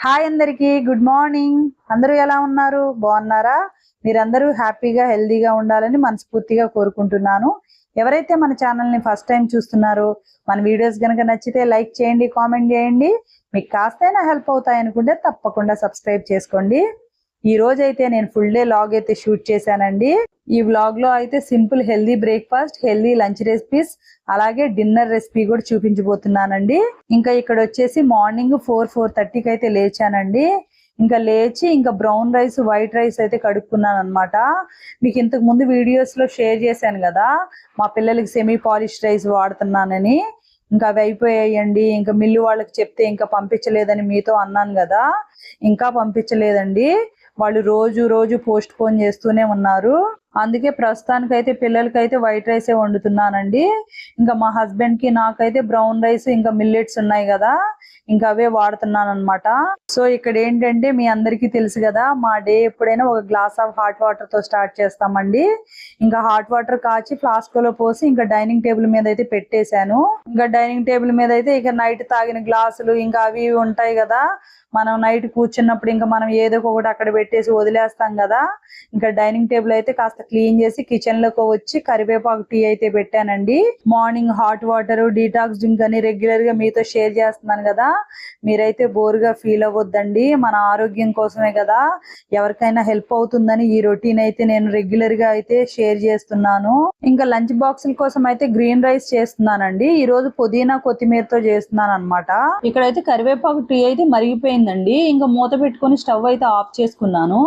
Hi అందరికి good morning. అందరూ ఎలా ఉన్నారు? బాగున్నారా? మీరందరూ హ్యాపీగా హెల్దీగా ఉండాలని మనస్ఫూర్తిగా కోరుకుంటున్నాను. ఎవరైతే మన ఛానల్ని ఫస్ట్ టైం చూస్తున్నారో మన వీడియోస్ కనుక నచ్చితే లైక్ చేయండి, కామెంట్ చేయండి. మీకు కాస్తైనా హెల్ప్ అవుతాయి అనుకుంటే తప్పకుండా సబ్స్క్రైబ్ చేసుకోండి. ఈ రోజు అయితే నేను ఫుల్ డే వ్లాగ్ అయితే షూట్ చేశానండి. ఈ వ్లాగ్ లో అయితే simple healthy breakfast, healthy lunch recipes, అలాగే డిన్నర్ రెసిపీ కూడా చూపించబోతున్నానండి. ఇంకా ఇక్కడ వచ్చేసి మార్నింగ్ 4:30కి అయితే లేచానండి. ఇంకా లేచి ఇంకా బ్రౌన్ రైస్, వైట్ రైస్ అయితే కడుక్కున్నాను అనమాట. మీకు ఇంతకు ముందు వీడియోస్ లో షేర్ చేశాను కదా, మా పిల్లలకి సెమీ పాలిష్ రైస్ వాడుతున్నానని. ఇంకా అవి అయిపోయాయండి. ఇంకా మిల్లు వాళ్ళకి చెప్తే ఇంకా పంపించలేదని మీతో అన్నాను కదా, ఇంకా పంపించలేదండి. వాళ్ళు రోజు పోస్ట్ పోన్ చేస్తూనే ఉన్నారు. అందుకే ప్రస్తుతానికైతే పిల్లలకైతే వైట్ రైసే వండుతున్నానండి. ఇంకా మా హస్బెండ్ కి నాకైతే బ్రౌన్ రైస్ ఇంకా మిల్లెట్స్ ఉన్నాయి కదా, ఇంకా అవే వాడుతున్నాను అనమాట. సో ఇక్కడ ఏంటంటే మీ అందరికీ తెలుసు కదా, మా డే ఎప్పుడైనా ఒక గ్లాస్ ఆఫ్ హాట్ వాటర్ తో స్టార్ట్ చేస్తామండి. ఇంకా హాట్ వాటర్ కాచి ఫ్లాస్క్ లో పోసి ఇంకా డైనింగ్ టేబుల్ మీద అయితే పెట్టేశాను. ఇంకా డైనింగ్ టేబుల్ మీద అయితే ఇక నైట్ తాగిన గ్లాసులు ఇంకా అవి ఉంటాయి కదా, మనం నైట్ కూర్చున్నప్పుడు ఇంకా మనం ఏదో ఒకటి అక్కడ పెట్టేసి వదిలేస్తాం కదా. ఇంకా డైనింగ్ టేబుల్ అయితే కాస్త క్లీన్ చేసి కిచెన్ లోకి వచ్చి కరివేపాకు టీ అయితే పెట్టానండి. Morning hot water, detox drink అని రెగ్యులర్ గా మీతో షేర్ చేస్తున్నాను కదా, మీరైతే బోర్గా ఫీల్ అవ్వద్దండి. మన ఆరోగ్యం కోసమే కదా, ఎవరికైనా హెల్ప్ అవుతుందని ఈ రొటీన్ అయితే నేను రెగ్యులర్ గా అయితే షేర్ చేస్తున్నాను. ఇంకా లంచ్ బాక్సుల కోసం అయితే గ్రీన్ రైస్ చేస్తున్నానండి. ఈ రోజు పుదీనా కొత్తిమీరతో చేస్తున్నాను అనమాట. ఇక్కడైతే కరివేపాకు టీ అయితే మరిగిపోయిందండి. ఇంకా మూత పెట్టుకుని స్టవ్ అయితే ఆఫ్ చేసుకున్నాను.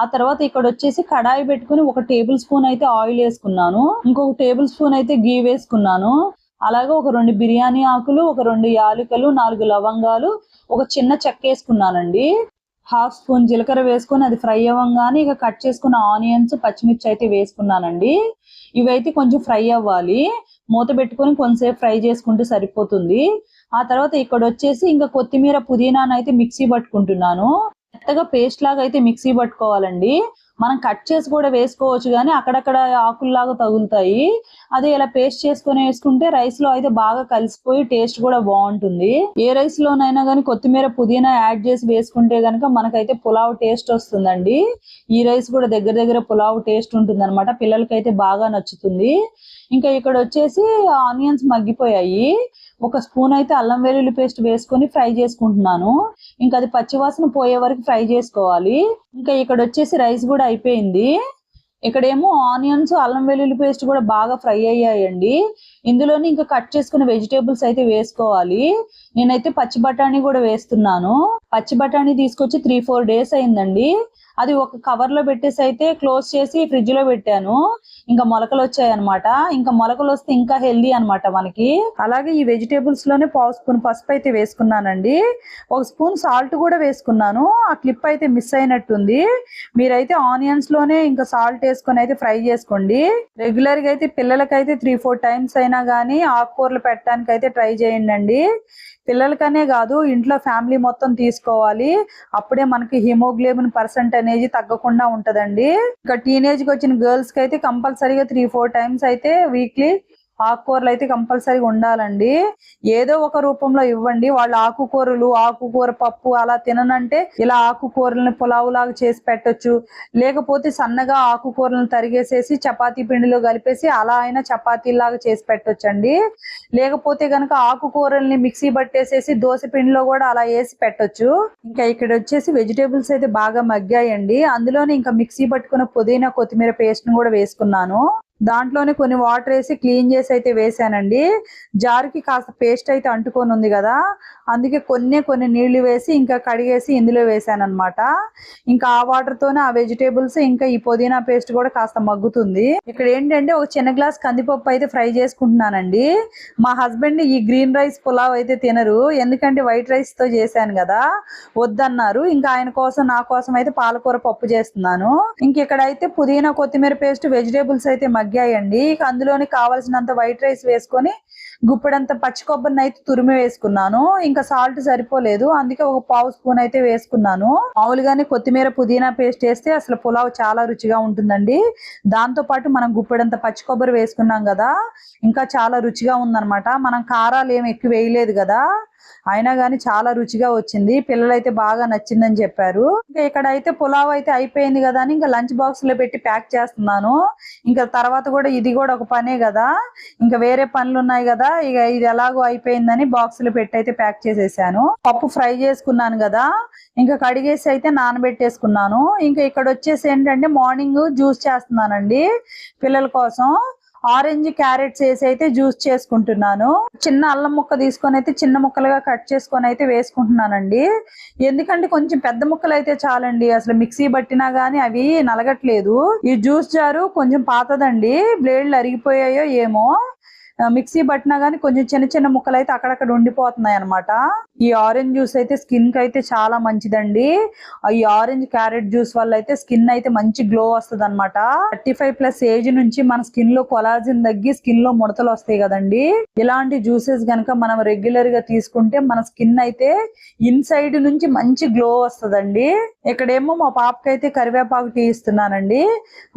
ఆ తర్వాత ఇక్కడ వచ్చేసి కడాయి పెట్టుకుని 1 టేబుల్ స్పూన్ అయితే ఆయిల్ వేసుకున్నాను. ఇంకొక టేబుల్ స్పూన్ అయితే గీ వేసుకున్నాను. అలాగే ఒక 2 బిర్యానీ ఆకులు, ఒక 2 యాలకులు, 4 లవంగాలు, ఒక చిన్న చెక్క వేసుకున్నానండి. 1/2 స్పూన్ జీలకర్ర వేసుకొని అది ఫ్రై అవ్వగానే ఇక కట్ చేసుకున్న ఆనియన్స్, పచ్చిమిర్చి అయితే వేసుకున్నానండి. ఇవైతే కొంచెం ఫ్రై అవ్వాలి. మూత పెట్టుకొని కొంచెంసేపు ఫ్రై చేసుకుంటే సరిపోతుంది. ఆ తర్వాత ఇక్కడ వచ్చేసి ఇంకా కొత్తిమీర, పుదీనాను అయితే మిక్సీ పట్టుకుంటున్నాను. మెత్తగా పేస్ట్ లాగా అయితే మిక్సీ పట్టుకోవాలండి. మనం కట్ చేసి కూడా వేసుకోవచ్చు, కానీ అక్కడక్కడ ఆకుల్లాగా తగులుతాయి. అదే ఇలా పేస్ట్ చేసుకుని వేసుకుంటే రైస్ లో అయితే బాగా కలిసిపోయి టేస్ట్ కూడా బాగుంటుంది. ఏ రైస్ లోనైనా కానీ కొత్తిమీర, పుదీనా యాడ్ చేసి వేసుకుంటే గనక మనకైతే పులావ్ టేస్ట్ వస్తుందండి. ఈ రైస్ కూడా దగ్గర పులావ్ టేస్ట్ ఉంటుంది అనమాట. పిల్లలకైతే బాగా నచ్చుతుంది. ఇంకా ఇక్కడ వచ్చేసి ఆనియన్స్ మగ్గిపోయాయి. 1 స్పూన్ అయితే అల్లం వెల్లుల్లి పేస్ట్ వేసుకొని ఫ్రై చేసుకుంటున్నాను. ఇంకా అది పచ్చివాసన పోయే వరకు ఫ్రై చేసుకోవాలి. ఇంకా ఇక్కడ వచ్చేసి రైస్ కూడా అయిపోయింది. ఇక్కడేమో ఆనియన్స్, అల్లం వెల్లుల్లి పేస్ట్ కూడా బాగా ఫ్రై అయ్యాయండి. ఇందులోని ఇంకా కట్ చేసుకున్న వెజిటేబుల్స్ అయితే వేసుకోవాలి. నేనైతే పచ్చి బఠానీ కూడా వేస్తున్నాను. పచ్చి బఠానీ తీసుకొచ్చి 3-4 డేస్ అయిందండి. అది ఒక కవర్ లో పెట్టేసి అయితే క్లోజ్ చేసి ఫ్రిడ్జ్ లో పెట్టాను. ఇంకా మొలకలు వచ్చాయి అనమాట. ఇంకా మొలకలు వస్తే ఇంకా హెల్దీ అనమాట మనకి. అలాగే ఈ వెజిటేబుల్స్ లోనే 1/2 స్పూన్ పసుపు అయితే వేసుకున్నానండి. 1 స్పూన్ సాల్ట్ కూడా వేసుకున్నాను. ఆ క్లిప్ అయితే మిస్ అయినట్టుంది. మీరైతే ఆనియన్స్ లోనే ఇంకా సాల్ట్ వేసుకొని అయితే ఫ్రై చేసుకోండి. రెగ్యులర్ గా అయితే పిల్లలకైతే 3-4 టైమ్స్ అయినా కానీ ఆకుకూరలు పెట్టడానికి అయితే ట్రై చేయండి. పిల్లలకనే కాదు, ఇంట్లో ఫ్యామిలీ మొత్తం తీసుకోవాలి. అప్పుడే మనకి హిమోగ్లోబిన్ % అనేది తగ్గకుండా ఉంటదండి. ఇంకా టీనేజ్ కి వచ్చిన గర్ల్స్ కి అయితే కంపల్సరీగా 3-4 టైమ్స్ అయితే వీక్లీ ఆకుకూరలు అయితే కంపల్సరీగా ఉండాలండి. ఏదో ఒక రూపంలో ఇవ్వండి. వాళ్ళు ఆకుకూరలు, ఆకుకూర పప్పు అలా తిననంటే ఇలా ఆకుకూరలను పులావు లాగా చేసి పెట్టొచ్చు. లేకపోతే సన్నగా ఆకుకూరలను తరిగేసేసి చపాతీ పిండిలో కలిపేసి అలా అయినా చపాతీ లాగా చేసి పెట్టొచ్చండి. లేకపోతే కనుక ఆకుకూరల్ని మిక్సీ పట్టేసేసి దోశ పిండిలో కూడా అలా వేసి పెట్టొచ్చు. ఇంకా ఇక్కడ వచ్చేసి వెజిటేబుల్స్ అయితే బాగా మగ్గాయండి. అందులోనే ఇంకా మిక్సీ పట్టుకున్న పుదీనా, కొత్తిమీర పేస్ట్ ను కూడా వేసుకున్నాను. దాంట్లోనే కొన్ని వాటర్ వేసి క్లీన్ చేసి అయితే వేసానండి. జార్కి కాస్త పేస్ట్ అయితే అంటుకొని ఉంది కదా, అందుకే కొన్ని నీళ్లు వేసి ఇంకా కడిగేసి ఇందులో వేసాను అనమాట. ఇంకా ఆ వాటర్ తోనే ఆ వెజిటేబుల్స్ ఇంకా ఈ పుదీనా పేస్ట్ కూడా కాస్త మగ్గుతుంది. ఇక్కడ ఏంటంటే ఒక చిన్న గ్లాస్ కందిపప్పు అయితే ఫ్రై చేసుకుంటున్నానండి. మా హస్బెండ్ ఈ గ్రీన్ రైస్ పులావ్ అయితే తినరు, ఎందుకంటే వైట్ రైస్ తో చేశాను కదా, వద్దన్నారు. ఇంకా ఆయన కోసం, నా కోసం అయితే పాలకూర పప్పు చేస్తున్నాను. ఇంక ఇక్కడైతే పుదీనా, కొత్తిమీర పేస్ట్, వెజిటేబుల్స్ అయితే మగ్గాయండి. ఇక అందులోని కావాల్సినంత వైట్ రైస్ వేసుకొని గుప్పెడంత పచ్చి కొబ్బరిని అయితే తురిమి వేసుకున్నాను. ఇంకా సాల్ట్ సరిపోలేదు, అందుకే ఒక 1/2 స్పూన్ అయితే వేసుకున్నాను. మామూలుగానే కొత్తిమీర, పుదీనా పేస్ట్ వేస్తే అసలు పులావ్ చాలా రుచిగా ఉంటుందండి. దాంతో పాటు మనం గుప్పెడంత పచ్చి కొబ్బరి వేసుకున్నాం కదా, ఇంకా చాలా రుచిగా ఉందన్నమాట. మనం కారాలు ఏమి ఎక్కువ వేయలేదు కదా, అయినా కానీ చాలా రుచిగా వచ్చింది, పిల్లలైతే బాగా నచ్చిందని చెప్పారు. ఇంకా ఇక్కడ అయితే పులావ్ అయితే అయిపోయింది కదా అని ఇంకా లంచ్ బాక్స్ లో పెట్టి ప్యాక్ చేస్తున్నాను. ఇంకా తర్వాత కూడా ఇది కూడా ఒక పనే కదా, ఇంకా వేరే పనులు ఉన్నాయి కదా, ఇక ఇది ఎలాగో అయిపోయిందని బాక్స్ లో పెట్టి అయితే ప్యాక్ చేసేసాను. పప్పు ఫ్రై చేసుకున్నాను కదా, ఇంకా కడిగేసి అయితే నానబెట్టేసుకున్నాను. ఇంకా ఇక్కడ వచ్చేసి ఏంటంటే మార్నింగ్ జ్యూస్ చేస్తున్నానండి పిల్లల కోసం. ఆరెంజ్ క్యారెట్స్ వేసి అయితే జ్యూస్ చేసుకుంటున్నాను. చిన్న అల్లం ముక్క తీసుకొని అయితే చిన్న ముక్కలుగా కట్ చేసుకొని అయితే వేసుకుంటున్నానండి. ఎందుకంటే కొంచెం పెద్ద ముక్కలు అయితే చాలండి, అసలు మిక్సీ పట్టినా గానీ అవి నలగట్లేదు. ఈ జ్యూస్ జారు కొంచెం పాతదండి, బ్లేడ్లు అరిగిపోయాయో ఏమో, మిక్సీ పట్టినా గానీ కొంచెం చిన్న చిన్న ముక్కలు అయితే అక్కడక్కడ ఉండిపోతున్నాయి అనమాట. ఈ ఆరెంజ్ జ్యూస్ అయితే స్కిన్ కి అయితే చాలా మంచిదండి. ఈ ఆరెంజ్ క్యారెట్ జ్యూస్ వల్ల అయితే స్కిన్ అయితే మంచి గ్లో వస్తుంది అనమాట. 35+ ఏజ్ నుంచి మన స్కిన్ లో కొలాజిన్ తగ్గి స్కిన్ లో ముడతలు వస్తాయి కదండి. ఇలాంటి జ్యూసెస్ గనక మనం రెగ్యులర్ గా తీసుకుంటే మన స్కిన్ అయితే ఇన్సైడ్ నుంచి మంచి గ్లో వస్తుందండి. ఇక్కడేమో మా పాపకి అయితే కరివేపాకు టీ ఇస్తున్నానండి.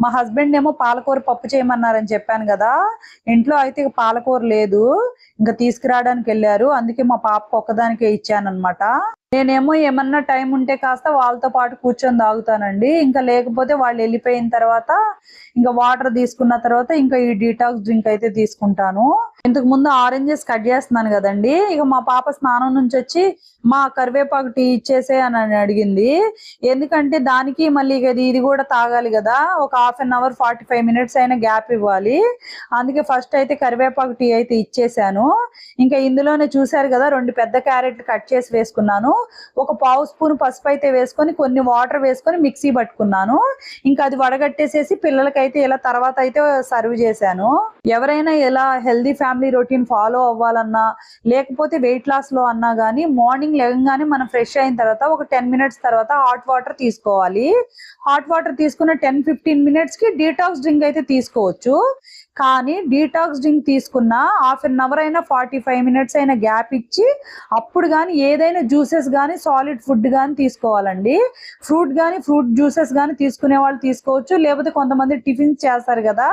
మా హస్బెండ్ ఏమో పాలకూర పప్పు చేయమన్నారని చెప్పాను కదా, ఇంట్లో అయితే పాలకూర లేదు, ఇంకా తీసుకురావడానికి వెళ్ళారు. అందుకే మా పాపకు ఒక్కదానికే ఇచ్చాను అనమాట. నేనేమో ఏమన్నా టైం ఉంటే కాస్త వాళ్ళతో పాటు కూర్చొని తాగుతానండి. ఇంకా లేకపోతే వాళ్ళు వెళ్ళిపోయిన తర్వాత ఇంకా వాటర్ తీసుకున్న తర్వాత ఇంకా ఈ డీటాక్స్ డ్రింక్ అయితే తీసుకుంటాను. ఇంతకు ముందు ఆరెంజెస్ కట్ చేస్తున్నాను కదండి, ఇక మా పాప స్నానం నుంచి వచ్చి మా కరివేపాకు టీ ఇచ్చేసే అని అడిగింది. ఎందుకంటే దానికి మళ్ళీ ఇది కూడా తాగాలి కదా, ఒక 1/2 అవర్ 45 మినిట్స్ అయినా గ్యాప్ ఇవ్వాలి. అందుకే ఫస్ట్ అయితే కరివేపాకు టీ అయితే ఇచ్చేసాను. ఇంకా ఇందులోనే చూసారు కదా 2 పెద్ద క్యారెట్ కట్ చేసి వేసుకున్నాను. ఒక 1/2 స్పూన్ పసుపు అయితే వేసుకొని కొన్ని వాటర్ వేసుకొని మిక్సీ పట్టుకున్నాను. ఇంకా అది వడగట్టేసేసి పిల్లలకైతే ఇలా తర్వాత అయితే సర్వ్ చేశాను. ఎవరైనా ఇలా హెల్దీ ఫ్యామిలీ రొటీన్ ఫాలో అవ్వాలన్నా లేకపోతే వెయిట్ లాస్ లో అన్నా గానీ మార్నింగ్ లేవగానే మనం ఫ్రెష్ అయిన తర్వాత ఒక 10 మినిట్స్ తర్వాత హాట్ వాటర్ తీసుకోవాలి. హాట్ వాటర్ తీసుకున్న 10-15 మినిట్స్ కి డీటాక్స్ డ్రింక్ అయితే తీసుకోవచ్చు. కానీ డీటాక్స్ డ్రింక్ తీసుకున్న 1/2 అవర్ అయినా 45 మినిట్స్ అయినా గ్యాప్ ఇచ్చి అప్పుడు కానీ ఏదైనా జ్యూసెస్ కానీ సాలిడ్ ఫుడ్ కానీ తీసుకోవాలండి. ఫ్రూట్ కానీ ఫ్రూట్ జ్యూసెస్ కానీ తీసుకునే వాళ్ళు తీసుకోవచ్చు, లేకపోతే కొంతమంది టిఫిన్స్ చేస్తారు కదా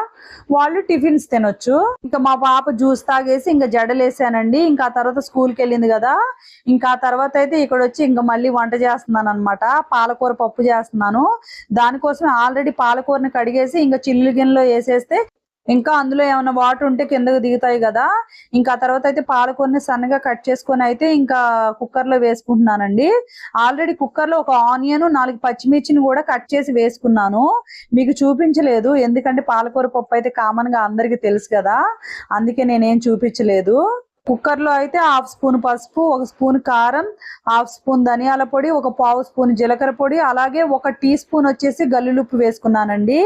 వాళ్ళు టిఫిన్స్ తినొచ్చు. ఇంకా మా పాప జ్యూస్ తాగేసి ఇంకా జడలేసానండి. ఇంకా తర్వాత స్కూల్కి వెళ్ళింది కదా, ఇంకా తర్వాత అయితే ఇక్కడ వచ్చి ఇంకా మళ్ళీ వంట చేస్తున్నాను అనమాట. పాలకూర పప్పు చేస్తున్నాను. దానికోసం ఆల్రెడీ పాలకూరని కడిగేసి ఇంకా చిల్లు గిన్నెలో వేసేస్తే ఇంకా అందులో ఏమైనా వాటర్ ఉంటే కిందకు దిగుతాయి కదా. ఇంకా తర్వాత అయితే పాలకూరని సన్నగా కట్ చేసుకొని అయితే ఇంకా కుక్కర్ లో వేసుకుంటున్నానండి. ఆల్రెడీ కుక్కర్ లో ఒక ఆనియన్ 4 పచ్చిమిర్చిని కూడా కట్ చేసి వేసుకున్నాను. మీకు చూపించలేదు ఎందుకంటే పాలకూర పప్పు అయితే కామన్ గా అందరికి తెలుసు కదా, అందుకే నేనేం చూపించలేదు. కుక్కర్ లో అయితే 1/2 స్పూన్ పసుపు, 1 స్పూన్ కారం, 1/2 స్పూన్ ధనియాల పొడి, ఒక 1/4 స్పూన్ జీలకర్ర పొడి, అలాగే 1 టీ స్పూన్ వచ్చేసి గల్లులుప్పు వేసుకున్నానండి.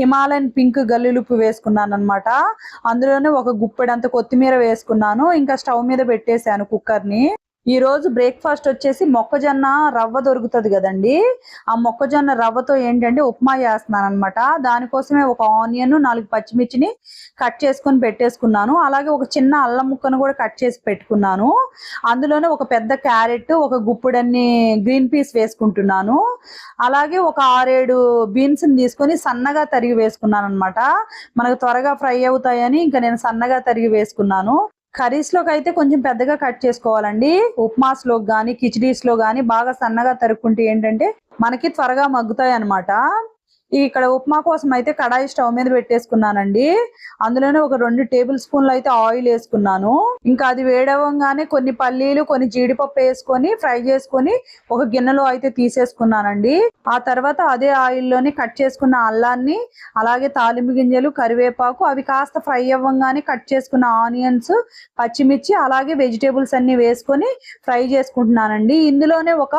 హిమాలయన్ పింక్ గల్లులుప్పు వేసుకున్నాను అనమాట. అందులోనే 1 గుప్పెడంత కొత్తిమీర వేసుకున్నాను. ఇంకా స్టవ్ మీద పెట్టేశాను కుక్కర్ ని. ఈ రోజు బ్రేక్ఫాస్ట్ వచ్చేసి మొక్కజొన్న రవ్వ దొరుకుతుంది కదండి, ఆ మొక్కజొన్న రవ్వతో ఏంటంటే ఉప్మా చేస్తున్నాను అనమాట. దానికోసమే ఒక ఆనియన్ 4 పచ్చిమిర్చిని కట్ చేసుకొని పెట్టేసుకున్నాను. అలాగే ఒక చిన్న అల్లం ముక్కను కూడా కట్ చేసి పెట్టుకున్నాను. అందులోనే ఒక పెద్ద క్యారెట్, ఒక గుప్పుడన్ని గ్రీన్ పీస్ వేసుకుంటున్నాను. అలాగే ఒక 6-7 బీన్స్ తీసుకొని సన్నగా తరిగి వేసుకున్నాను అనమాట. మనకు త్వరగా ఫ్రై అవుతాయని ఇంకా నేను సన్నగా తరిగి వేసుకున్నాను. కర్రీస్ లోకి అయితే కొంచెం పెద్దగా కట్ చేసుకోవాలండి. ఉప్మాస్ లో గానీ కిచడీస్ లో గానీ బాగా సన్నగా తరుక్కుంటే ఏంటంటే మనకి త్వరగా మగ్గుతాయి అన్నమాట. ఇక్కడ ఉప్మా కోసం అయితే కడాయి స్టవ్ మీద పెట్టేసుకున్నానండి. అందులోనే ఒక 2 టేబుల్ స్పూన్లు అయితే ఆయిల్ వేసుకున్నాను. ఇంకా అది వేడవగానే కొన్ని పల్లీలు కొన్ని జీడిపప్పు వేసుకొని ఫ్రై చేసుకొని ఒక గిన్నెలో అయితే తీసేసుకున్నానండి. ఆ తర్వాత అదే ఆయిల్లోనే కట్ చేసుకున్న అల్లాన్ని, అలాగే తాలింపు గింజలు, కరివేపాకు, అవి కాస్త ఫ్రై అవ్వగానే కట్ చేసుకున్న ఆనియన్స్, పచ్చిమిర్చి, అలాగే వెజిటేబుల్స్ అన్ని వేసుకొని ఫ్రై చేసుకుంటున్నానండి. ఇందులోనే ఒక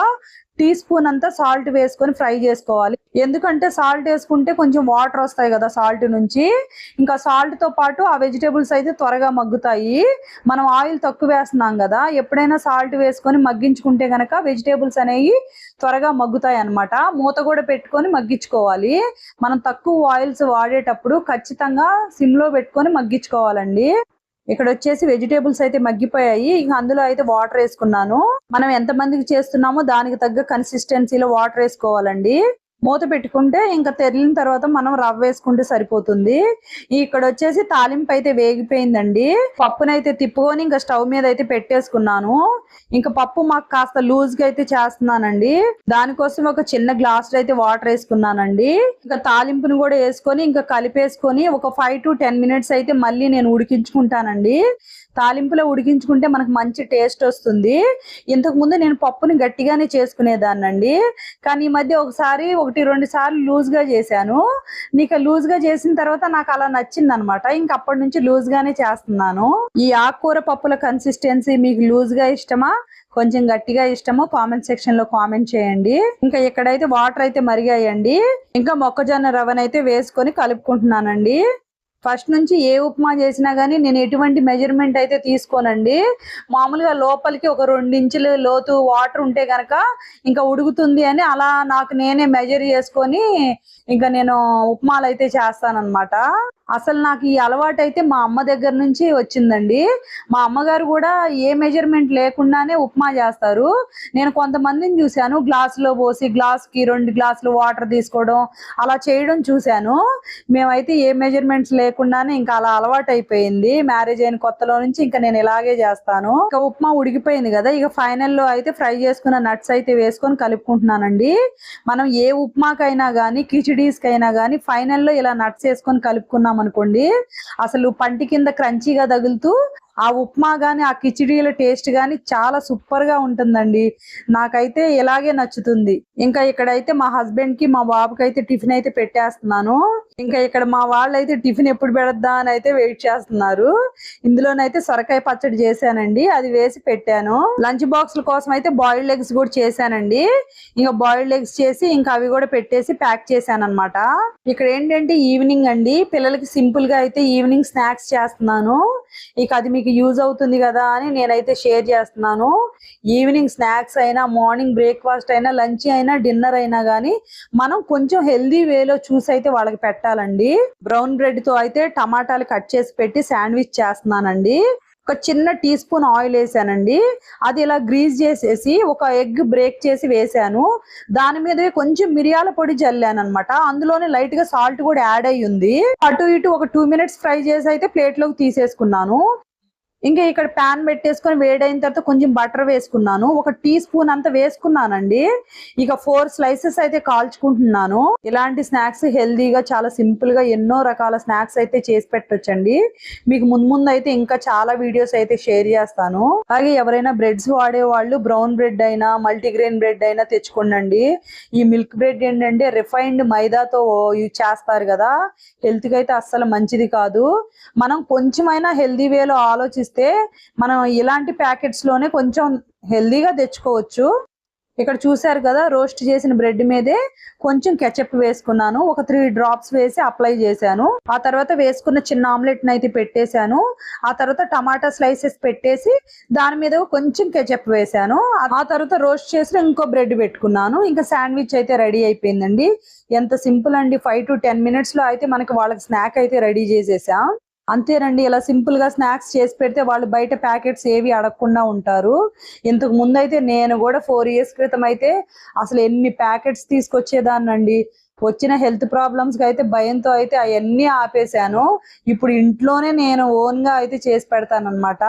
టీ స్పూన్ అంతా సాల్ట్ వేసుకొని ఫ్రై చేసుకోవాలి. ఎందుకంటే సాల్ట్ వేసుకుంటే కొంచెం వాటర్ వస్తాయి కదా సాల్ట్ నుంచి, ఇంకా సాల్ట్ తో పాటు ఆ వెజిటేబుల్స్ అయితే త్వరగా మగ్గుతాయి. మనం ఆయిల్ తక్కువ వేస్తున్నాం కదా, ఎప్పుడైనా సాల్ట్ వేసుకొని మగ్గించుకుంటే గనక వెజిటేబుల్స్ అనేవి త్వరగా మగ్గుతాయి అన్నమాట. మూత కూడా పెట్టుకొని మగ్గించుకోవాలి. మనం తక్కువ ఆయిల్స్ వాడేటప్పుడు ఖచ్చితంగా సిమ్ లో పెట్టుకొని మగ్గించుకోవాలండి. ఇక్కడ వచ్చేసి వెజిటేబుల్స్ అయితే మగ్గిపోయాయి. ఇంకా అందులో అయితే వాటర్ వేసుకున్నాను. మనం ఎంత మందికి చేస్తున్నామో దానికి తగ్గ కన్సిస్టెన్సీలో వాటర్ వేసుకోవాలండి. మూత పెట్టుకుంటే ఇంకా తెరిలిన తర్వాత మనం రవ్వ వేసుకుంటే సరిపోతుంది. ఇక్కడ వచ్చేసి తాలింపు అయితే వేగిపోయిందండి. పప్పునైతే తిప్పుకొని ఇంకా స్టవ్ మీద అయితే పెట్టేసుకున్నాను. ఇంకా పప్పు మాకు కాస్త లూజ్ గా అయితే చేస్తున్నానండి. దానికోసం ఒక చిన్న గ్లాస్ లో అయితే వాటర్ వేసుకున్నానండి. ఇంకా తాలింపుని కూడా వేసుకొని ఇంకా కలిపేసుకొని ఒక 5 to 10 minutes అయితే మళ్ళీ నేను ఉడికించుకుంటానండి. తాలింపులో ఉడికించుకుంటే మనకు మంచి టేస్ట్ వస్తుంది. ఇంతకు ముందు నేను పప్పుని గట్టిగానే చేసుకునేదాన్నండి. కానీ ఈ మధ్య ఒకసారి 1-2 సార్లు లూజ్ గా చేశాను. నీకు లూజ్ గా చేసిన తర్వాత నాకు అలా నచ్చింది అనమాట. ఇంక అప్పటి నుంచి లూజ్ గానే చేస్తున్నాను. ఈ ఆకుకూర పప్పుల కన్సిస్టెన్సీ మీకు లూజ్ గా ఇష్టమా, కొంచెం గట్టిగా ఇష్టమో కామెంట్ సెక్షన్ లో కామెంట్ చేయండి. ఇంకా ఇక్కడైతే వాటర్ అయితే మరిగాయండి. ఇంకా మొక్కజొన్న రవ్వనైతే వేసుకొని కలుపుకుంటున్నానండి. ఫస్ట్ నుంచి ఏ ఉప్మా చేసినా గానీ నేను ఎటువంటి మెజర్మెంట్ అయితే తీసుకోనండి. మామూలుగా లోపలికి ఒక 2 ఇంచుల లోతు వాటర్ ఉంటే గనక ఇంకా ఉడుకుతుంది అని అలా నాకు నేనే మెజర్ చేసుకొని ఇంకా నేను ఉప్మాలు అయితే చేస్తానన్నమాట. అసలు నాకు ఈ అలవాటు అయితే మా అమ్మ దగ్గర నుంచి వచ్చిందండి. మా అమ్మగారు కూడా ఏ మెజర్మెంట్ లేకుండానే ఉప్మా చేస్తారు. నేను కొంతమందిని చూశాను, గ్లాసులో పోసి గ్లాస్కి 2 గ్లాసులు వాటర్ తీసుకోవడం అలా చేయడం చూశాను. మేమైతే ఏ మెజర్మెంట్స్ లేకుండానే ఇంకా అలా అలవాటు అయిపోయింది. మ్యారేజ్ అయిన కొత్తలో నుంచి ఇంకా నేను ఇలాగే చేస్తాను. ఇంకా ఉప్మా ఉడికిపోయింది కదా, ఇక ఫైనల్ లో అయితే ఫ్రై చేసుకున్న నట్స్ అయితే వేసుకొని కలుపుకుంటున్నానండి. మనం ఏ ఉప్మాకైనా గానీ కిచిడీస్ కైనా గానీ ఫైనల్ లో ఇలా నట్స్ వేసుకొని కలుపుకున్నాం అనుకోండి, అసలు పంటి కింద క్రంచీగా తగులుతూ ఆ ఉప్మా గాని ఆ కిచిడీల టేస్ట్ గాని చాలా సూపర్ గా ఉంటుందండి. నాకైతే ఇలాగే నచ్చుతుంది. ఇంకా ఇక్కడైతే మా హస్బెండ్ కి మా బాబుకి అయితే టిఫిన్ అయితే పెట్టేస్తున్నాను. ఇంకా ఇక్కడ మా వాళ్ళు అయితే టిఫిన్ ఎప్పుడు పెడద్దా అని అయితే వెయిట్ చేస్తున్నారు. ఇందులోనైతే సొరకాయ పచ్చడి చేశానండి, అది వేసి పెట్టాను. లంచ్ బాక్స్ కోసం అయితే బాయిల్డ్ ఎగ్స్ కూడా చేశానండి. ఇంకా బాయిల్డ్ ఎగ్స్ చేసి ఇంకా అవి కూడా పెట్టేసి ప్యాక్ చేశాను అనమాట. ఇక్కడ ఏంటంటే ఈవినింగ్ అండి, పిల్లలకి సింపుల్ గా అయితే ఈవినింగ్ స్నాక్స్ చేస్తున్నాను. ఇక అది మీకు యూజ్ అవుతుంది కదా అని నేనైతే షేర్ చేస్తున్నాను. ఈవినింగ్ స్నాక్స్ అయినా, మార్నింగ్ బ్రేక్ఫాస్ట్ అయినా, లంచ్ అయినా, డిన్నర్ అయినా గానీ మనం కొంచెం హెల్దీ వేలో చూసి అయితే వాళ్ళకి పెట్టాలండి. బ్రౌన్ బ్రెడ్ తో అయితే టమాటాలు కట్ చేసి పెట్టి శాండ్విచ్ చేస్తున్నానండి. ఒక చిన్న టీ స్పూన్ ఆయిల్ వేసానండి. అది ఇలా గ్రీజ్ చేసేసి ఒక ఎగ్ బ్రేక్ చేసి వేసాను. దాని మీద కొంచెం మిరియాల పొడి జల్లాను అనమాట. అందులోనే లైట్ గా సాల్ట్ కూడా యాడ్ అయ్యి ఉంది. అటు ఇటు ఒక 2 minutes ఫ్రై చేసి అయితే ప్లేట్ లోకి తీసేసుకున్నాను. ఇంకా ఇక్కడ ప్యాన్ పెట్టేసుకొని వేడైన తర్వాత కొంచెం బటర్ వేసుకున్నాను. ఒక టీ స్పూన్ అంత వేసుకున్నానండి. ఇక 4 slices అయితే కాల్చుకుంటున్నాను. ఇలాంటి స్నాక్స్ హెల్దీగా చాలా సింపుల్ గా ఎన్నో రకాల స్నాక్స్ అయితే చేసి పెట్టొచ్చండి. మీకు ముందు అయితే ఇంకా చాలా వీడియోస్ అయితే షేర్ చేస్తాను. అలాగే ఎవరైనా బ్రెడ్స్ వాడే వాళ్ళు బ్రౌన్ బ్రెడ్ అయినా, మల్టీగ్రెయిన్ బ్రెడ్ అయినా తెచ్చుకోండి. ఈ మిల్క్ బ్రెడ్ ఏంటంటే రిఫైన్డ్ మైదాతో యూజ్ చేస్తారు కదా, హెల్త్ కి అయితే అస్సలు మంచిది కాదు. మనం కొంచెమైనా హెల్దీ వేలో ఆలోచిస్తే మనం ఇలాంటి ప్యాకెట్స్ లోనే కొంచెం హెల్దీగా తెచ్చుకోవచ్చు. ఇక్కడ చూసారు కదా, రోస్ట్ చేసిన బ్రెడ్ మీదే కొంచెం కెచప్ వేసుకున్నాను. ఒక 3 drops వేసి అప్లై చేశాను. ఆ తర్వాత వేసుకున్న చిన్న ఆమ్లెట్ అయితే పెట్టేశాను. ఆ తర్వాత టమాటా స్లైసెస్ పెట్టేసి దాని మీద కొంచెం కెచప్ వేశాను. ఆ తర్వాత రోస్ట్ చేసి ఇంకో బ్రెడ్ పెట్టుకున్నాను. ఇంకా శాండ్విచ్ అయితే రెడీ అయిపోయిందండి. ఎంత సింపుల్ అండి, 5 to 10 minutes లో అయితే మనకి వాళ్ళకి స్నాక్ అయితే రెడీ చేసేసాం. అంతేనండి, ఇలా సింపుల్ గా స్నాక్స్ చేసి పెడితే వాళ్ళు బయట ప్యాకెట్స్ ఏవి అడగకుండా ఉంటారు. ఇంతకు ముందు అయితే నేను కూడా 4 years క్రితం అయితే అసలు ఎన్ని ప్యాకెట్స్ తీసుకొచ్చేదాన్నండి. వచ్చిన హెల్త్ ప్రాబ్లమ్స్ కి అయితే భయంతో అయితే అవన్నీ ఆపేశాను. ఇప్పుడు ఇంట్లోనే నేను ఓన్ గా అయితే చేసి పెడతాను అనమాట.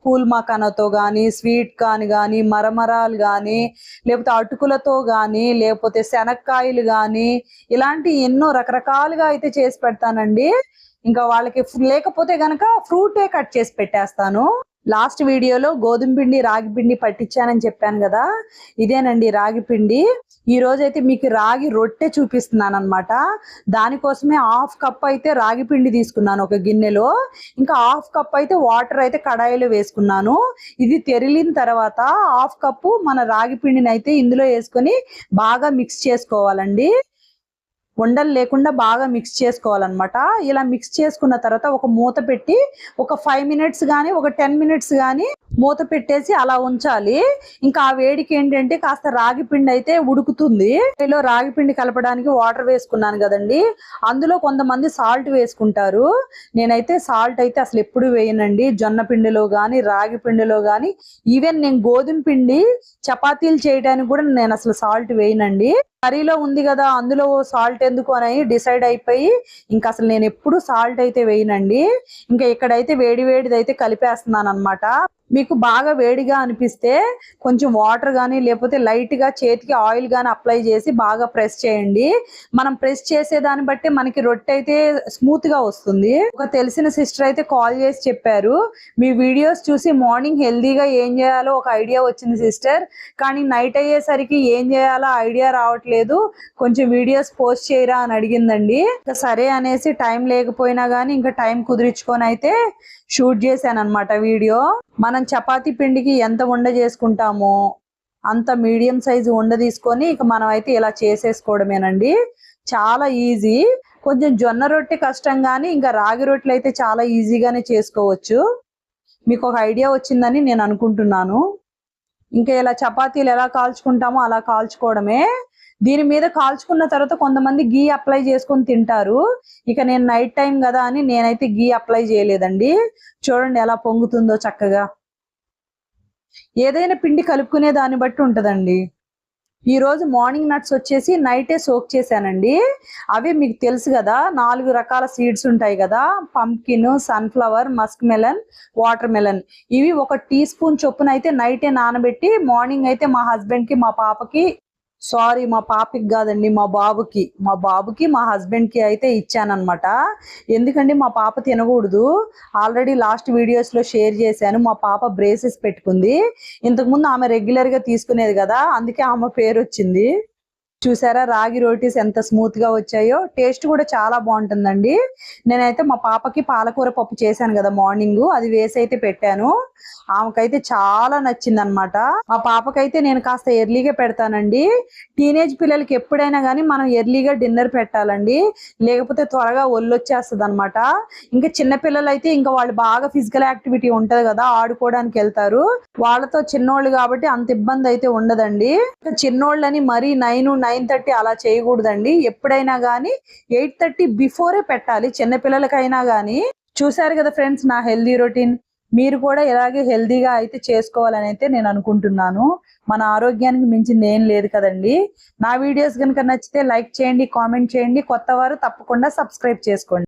పూల్ మకానాతో గానీ, స్వీట్ కార్న్ గానీ, మరమరాలు గానీ, లేకపోతే అటుకులతో గానీ, లేకపోతే శనక్కాయలు గానీ, ఇలాంటి ఎన్నో రకరకాలుగా అయితే చేసి పెడతానండి. ఇంకా వాళ్ళకి లేకపోతే గనక ఫ్రూటే కట్ చేసి పెట్టేస్తాను. లాస్ట్ వీడియోలో గోధుమ పిండి, రాగి పిండి పట్టించానని చెప్పాను కదా, ఇదేనండి రాగి పిండి. ఈ రోజు అయితే మీకు రాగి రొట్టె చూపిస్తున్నాను అనమాట. దానికోసమే 1/2 cup అయితే రాగి పిండి తీసుకున్నాను ఒక గిన్నెలో. ఇంకా 1/2 cup అయితే వాటర్ అయితే కడాయిలో వేసుకున్నాను. ఇది తెరిలిన తర్వాత 1/2 cup మన రాగి పిండిని అయితే ఇందులో వేసుకొని బాగా మిక్స్ చేసుకోవాలండి. ఉండలు లేకుండా బాగా మిక్స్ చేసుకోవాలన్నమాట. ఇలా మిక్స్ చేసుకున్న తర్వాత ఒక మూత పెట్టి ఒక 5 minutes కానీ ఒక 10 minutes కానీ మూత పెట్టేసి అలా ఉంచాలి. ఇంకా ఆ వేడికి ఏంటంటే కాస్త రాగి పిండి అయితే ఉడుకుతుంది. రాగి పిండి కలపడానికి వాటర్ వేసుకున్నాను కదండి, అందులో కొంతమంది సాల్ట్ వేసుకుంటారు. నేనైతే సాల్ట్ అయితే అసలు ఎప్పుడు వేయనండి. జొన్న పిండిలో కానీ, రాగి పిండిలో కానీ, ఈవెన్ నేను గోధుమ పిండి చపాతీలు చేయడానికి కూడా నేను అసలు సాల్ట్ వేయనండి. కర్రీలో ఉంది కదా అందులో సాల్ట్ ఎందుకు అని డిసైడ్ అయిపోయి ఇంకా అసలు నేను ఎప్పుడు సాల్ట్ అయితే వేయనండి. ఇంకా ఇక్కడైతే వేడిది అయితే కలిపేస్తున్నాను అనమాట. మీకు బాగా వేడిగా అనిపిస్తే కొంచెం వాటర్ కానీ లేకపోతే లైట్ గా చేతికి ఆయిల్ గానీ అప్లై చేసి బాగా ప్రెస్ చేయండి. మనం ప్రెస్ చేసే దాన్ని బట్టి మనకి రొట్టె అయితే స్మూత్ గా వస్తుంది. ఒక తెలిసిన సిస్టర్ అయితే కాల్ చేసి చెప్పారు, మీ వీడియోస్ చూసి మార్నింగ్ హెల్దీగా ఏం చేయాలో ఒక ఐడియా వచ్చింది సిస్టర్, కానీ నైట్ అయ్యేసరికి ఏం చేయాలో ఐడియా రావట్లేదు, కొంచెం వీడియోస్ పోస్ట్ చేయరా అని అడిగిందండి. ఇంకా సరే అనేసి టైం లేకపోయినా గానీ ఇంకా టైం కుదిరించుకొని అయితే షూట్ చేశాను అనమాట వీడియో. మనం చపాతీ పిండికి ఎంత ఉండ చేసుకుంటామో అంత మీడియం సైజు ఉండ తీసుకొని ఇక మనం అయితే ఇలా చేసేసుకోవడమేనండి. చాలా ఈజీ. కొంచెం జొన్న రొట్టె కష్టం కానీ ఇంకా రాగి రొట్టెలు అయితే చాలా ఈజీగానే చేసుకోవచ్చు. మీకు ఒక ఐడియా వచ్చిందని నేను అనుకుంటున్నాను. ఇంకా ఇలా చపాతీలు ఎలా కాల్చుకుంటామో అలా కాల్చుకోవడమే. దీని మీద కాల్చుకున్న తర్వాత కొంతమంది గీ అప్లై చేసుకొని తింటారు. ఇక నేను నైట్ టైం కదా అని నేనైతే గీ అప్లై చేయలేదండి. చూడండి ఎలా పొంగుతుందో చక్కగా. ఏదైనా పిండి కలుపుకునే దాన్ని బట్టి ఉంటదండి. ఈ రోజు మార్నింగ్ నట్స్ వచ్చేసి నైటే సోక్ చేశానండి. అవి మీకు తెలుసు కదా 4 రకాల సీడ్స్ ఉంటాయి కదా, pumpkin, sunflower, Musk melon, water melon. ఇవి 1 టీ స్పూన్ చొప్పున అయితే నైటే నానబెట్టి మార్నింగ్ అయితే మా హస్బెండ్ కి మా పాపకి, సారీ మా పాపకి కాదండి మా బాబుకి మా హస్బెండ్ కి అయితే ఇచ్చానమాట. ఎందుకంటే మా పాప తినకూడదు. ఆల్రెడీ లాస్ట్ వీడియోస్ లో షేర్ చేశాను. మా పాప బ్రేసెస్ పెట్టుకుంది. ఇంతకుముందు ఆమె రెగ్యులర్ గా తీసుకునేది కదా, అందుకే ఆమె పేరు వచ్చింది. చూసారా రాగి రోటీస్ ఎంత స్మూత్ గా వచ్చాయో. టేస్ట్ కూడా చాలా బాగుంటుందండి. నేనైతే మా పాపకి పాలకూర పప్పు చేశాను కదా మార్నింగ్, అది వేసి అయితే పెట్టాను. ఆమెకైతే చాలా నచ్చింది అనమాట. మా పాపకైతే నేను కాస్త ఎర్లీగా పెడతానండి. టీనేజ్ పిల్లలకి ఎప్పుడైనా కానీ మనం ఎర్లీగా డిన్నర్ పెట్టాలండి, లేకపోతే త్వరగా ఒళ్ళొచ్చేస్తుంది అనమాట. ఇంకా చిన్న పిల్లలు అయితే ఇంకా వాళ్ళు బాగా ఫిజికల్ యాక్టివిటీ ఉంటది కదా, ఆడుకోవడానికి వెళ్తారు. వాళ్ళతో చిన్నోళ్ళు కాబట్టి అంత ఇబ్బంది అయితే ఉండదండి. చిన్నోళ్ళని మరీ 9-9:30 అలా చేయకూడదండి. ఎప్పుడైనా కానీ 8:30 బిఫోరే పెట్టాలి చిన్నపిల్లలకైనా కానీ. చూసారు కదా ఫ్రెండ్స్ నా హెల్దీ రొటీన్. మీరు కూడా ఇలాగే హెల్దీగా అయితే చేసుకోవాలని అయితే నేను అనుకుంటున్నాను. మన ఆరోగ్యానికి మించింది ఏం లేదు కదండి. నా వీడియోస్ కనుక నచ్చితే లైక్ చేయండి, కామెంట్ చేయండి. కొత్త వారు తప్పకుండా సబ్స్క్రైబ్ చేసుకోండి.